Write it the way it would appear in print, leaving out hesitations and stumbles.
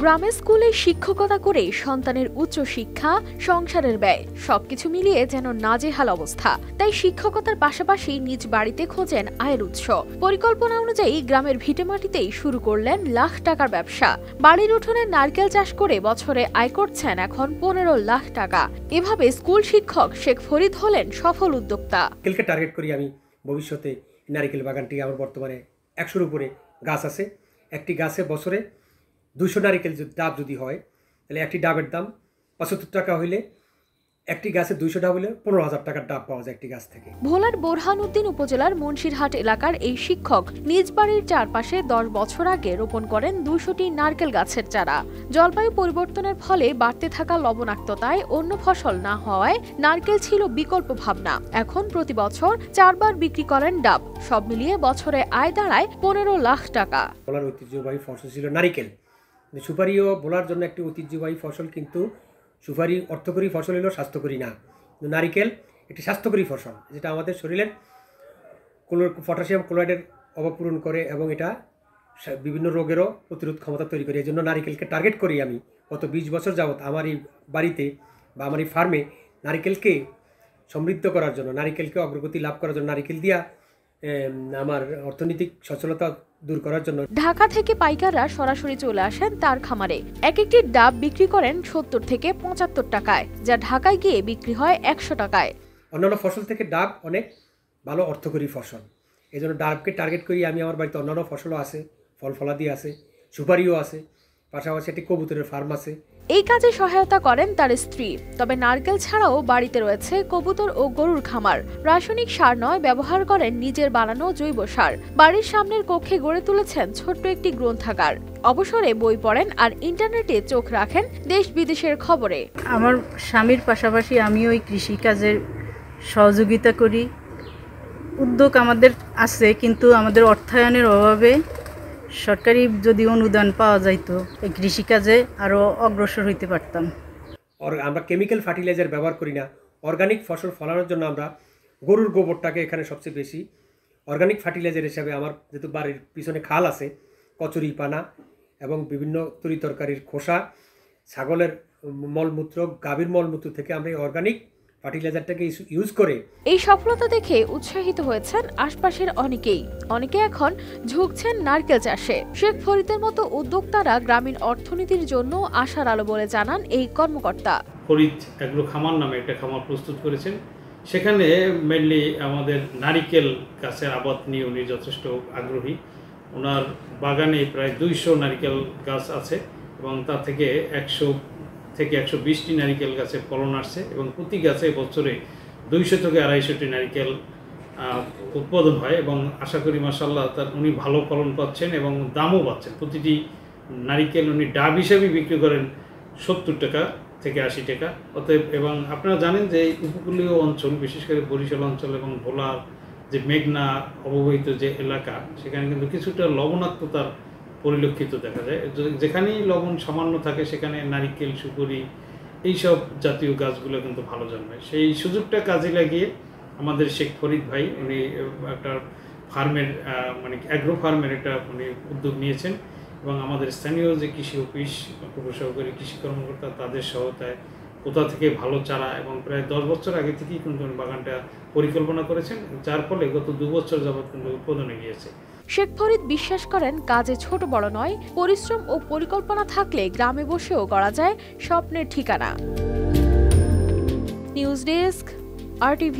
গ্রামের স্কুলে শিক্ষকতা করে সন্তানের উচ্চ শিক্ষা, সংসারের ব্যয় সবকিছু মিলিয়ে যেন নাজেহাল অবস্থা। তাই শিক্ষকতার পাশাপাশি নিজ বাড়িতে খোঁজেন আয়ের উৎস। পরিকল্পনা অনুযায়ী গ্রামের ভিটেমাটিতেই শুরু করলেন লাখ টাকার ব্যবসা। বাড়ির উঠোনে নারকেল চাষ করে বছরে আয় করছেন এখন 15 লাখ টাকা। এভাবে স্কুল শিক্ষক শেখ ফরিদ হলেন সফল উদ্যোক্তা। নারকেলকে টার্গেট করি আমি ভবিষ্যতে। নারকেল বাগানটি আমার বর্তমানে 100-র উপরে গাছ আছে। একটি গাছে বছরে 200 নারিকেল ডাব যদি হয় তাহলে একটি ডাবের দাম 75 টাকা হইলে একটি গাছে 200 ডাব হলে 15,000 টাকার ডাব পাওয়া যায় একটি গাছ থেকে। ভোলার বোরহানউদ্দিন উপজেলার মুন্সিরহাট এলাকার এই শিক্ষক নিজ বাড়ির চারপাশে 10 বছর আগে রোপণ করেন 200টি নারকেল গাছের চারা। জলবায়ু পরিবর্তনের ফলে বাড়তে থাকা লবণাক্ততায় অন্য ফসল না হওয়ায় নারকেল ছিল বিকল্প ভাবনা। এখন প্রতি বছর 4 বার বিক্রি করেন ডাব। সব মিলিয়ে বছরে আয় দাঁড়ায় 15 লাখ টাকা। ভোলার ঐতিহ্যবাহী ফসল ছিল নারিকেল। সুপারিও ভোলার জন্য একটি ঐতিহ্যবাহী ফসল, কিন্তু সুপারি অর্থকরী ফসল হলেও স্বাস্থ্যকরী না। নারিকেল একটি স্বাস্থ্যকরী ফসল, যেটা আমাদের শরীরের পটাশিয়াম ক্লোরাইডের অভাব পূরণ করে এবং এটা বিভিন্ন রোগেরও প্রতিরোধ ক্ষমতা তৈরি করে। এই জন্য নারিকেলকে টার্গেট করি আমি গত 20 বছর যাবৎ আমার এই বাড়িতে বা আমার এই ফার্মে নারিকেলকে সমৃদ্ধ করার জন্য, নারিকেলকে অগ্রগতি লাভ করার জন্য, নারিকেল দিয়া আমার অর্থনৈতিক সচ্ছলতা দূর করার জন্য। ঢাকা থেকে পাইকাররা সরাসরি চলে আসেন তার খামারে। এক একটি ডাব বিক্রি করেন 70 থেকে 75 টাকায়, যা ঢাকায় গিয়ে বিক্রি হয় 100 টাকায়। অন্যান্য ফসল থেকে ডাব অনেক ভালো অর্থকরী ফসল, এই জন্য ডাবকে টার্গেট করি আমি। আমার বাড়িতে অন্যান্য ফসলও আছে, ফল ফলাদি আছে, সুপারিও আছে, পাশাপাশি একটি কবুতরের ফার্ম আছে। এই কাজে সহায়তা করেন তার স্ত্রী। তবে নারকেল ছাড়াও বাড়িতে রয়েছে কবুতর ও গরুর খামার। রাসায়নিক সার নয়, ব্যবহার করেন নিজের বানানো জৈব সার। বাড়ির সামনের কক্ষে গড়ে তুলেছেন ছোট্ট একটি গ্রন্থাগার। অবসরে বই পড়েন আর ইন্টারনেটে চোখ রাখেন দেশ বিদেশের খবরে। আমার স্বামীর পাশাপাশি আমিও ওই কৃষিকাজের সহযোগিতা করি। উদ্যোগ আমাদের আছে, কিন্তু আমাদের অর্থায়নের অভাবে সরকারি যদি অনুদান পাওয়া যাইতো এই কৃষিকাজে আরও অগ্রসর হইতে পারতাম। আমরা কেমিক্যাল ফার্টিলাইজার ব্যবহার করি না। অর্গানিক ফসল ফলানোর জন্য আমরা গরুর গোবরটাকে এখানে সবচেয়ে বেশি অর্গানিক ফার্টিলাইজার হিসাবে, আমার যেহেতু বাড়ির পিছনে খাল আছে, কচুরি পানা এবং বিভিন্ন তরিতরকারির খোসা, ছাগলের মলমূত্র, গাভীর মলমূত্র থেকে আমরা এই অর্গানিক ফার্টিলাইজারটাকে ইউজ করে। এই সফলতা দেখে উৎসাহিত হয়েছেন আশপাশের অনেকেই। অনেকে এখন ঝুঁকছেন নারকেল চাষে। শেখ ফরিদের মতো উদ্যোক্তারা গ্রামীণ অর্থনীতির জন্য আশার আলো বলে জানান এই কর্মকর্তা। ফরিদ এগ্রো খামার নামে একটা খামার প্রস্তুত করেছেন। সেখানে মেনলি আমাদের নারিকেল গাছের আবাদ নিয়ে উনি যথেষ্ট আগ্রহী। ওনার বাগানে প্রায় 200 নারিকেল গাছ আছে এবং তা থেকে 100 থেকে 120টি নারিকেল গাছের ফলন আসছে এবং প্রতি গাছে বছরে 200 থেকে 250টি নারিকেল উৎপাদন হয় এবং আশা করি মাশাআল্লাহ উনি ভালো ফলন পাচ্ছেন এবং দামও পাচ্ছেন। প্রতিটি নারিকেল উনি ডাব হিসেবে বিক্রি করেন 70 টাকা থেকে 80 টাকা। অতএব এবং আপনারা জানেন যে উপকূলীয় অঞ্চল, বিশেষ করে বরিশাল অঞ্চল এবং ভোলার যে মেঘনা অববাহিত যে এলাকা, সেখানে কিন্তু কিছুটা লবণাক্ততার পরিলক্ষিত দেখা যায়। যেখানেই লবণ সামান্য থাকে সেখানে নারিকেল, সুপুরি এইসব জাতীয় গাছগুলো কিন্তু ভালো জন্মায়। সেই সুযোগটা কাজে লাগিয়ে আমাদের শেখ ফরিদ ভাই উনি একটা ফার্মের মানে অ্যাগ্রো ফার্মের একটা উনি উদ্যোগ নিয়েছেন এবং আমাদের স্থানীয় যে কৃষি অফিস, উপসহকারী কৃষি কর্মকর্তা, তাদের সহায়তায় কোথা থেকে ভালো চারা এবং প্রায় 10 বছর আগে থেকেই কিন্তু বাগানটা পরিকল্পনা করেছেন, যার ফলে গত 2 বছর যাবৎ কিন্তু উৎপাদনে গিয়েছে। শেখ ফরিদ বিশ্বাস করেন কাজে ছোট বড় নয়, পরিশ্রম ও পরিকল্পনা থাকলে গ্রামে বসেও গড়া যায় স্বপ্নের ঠিকানা। News desk, RTV।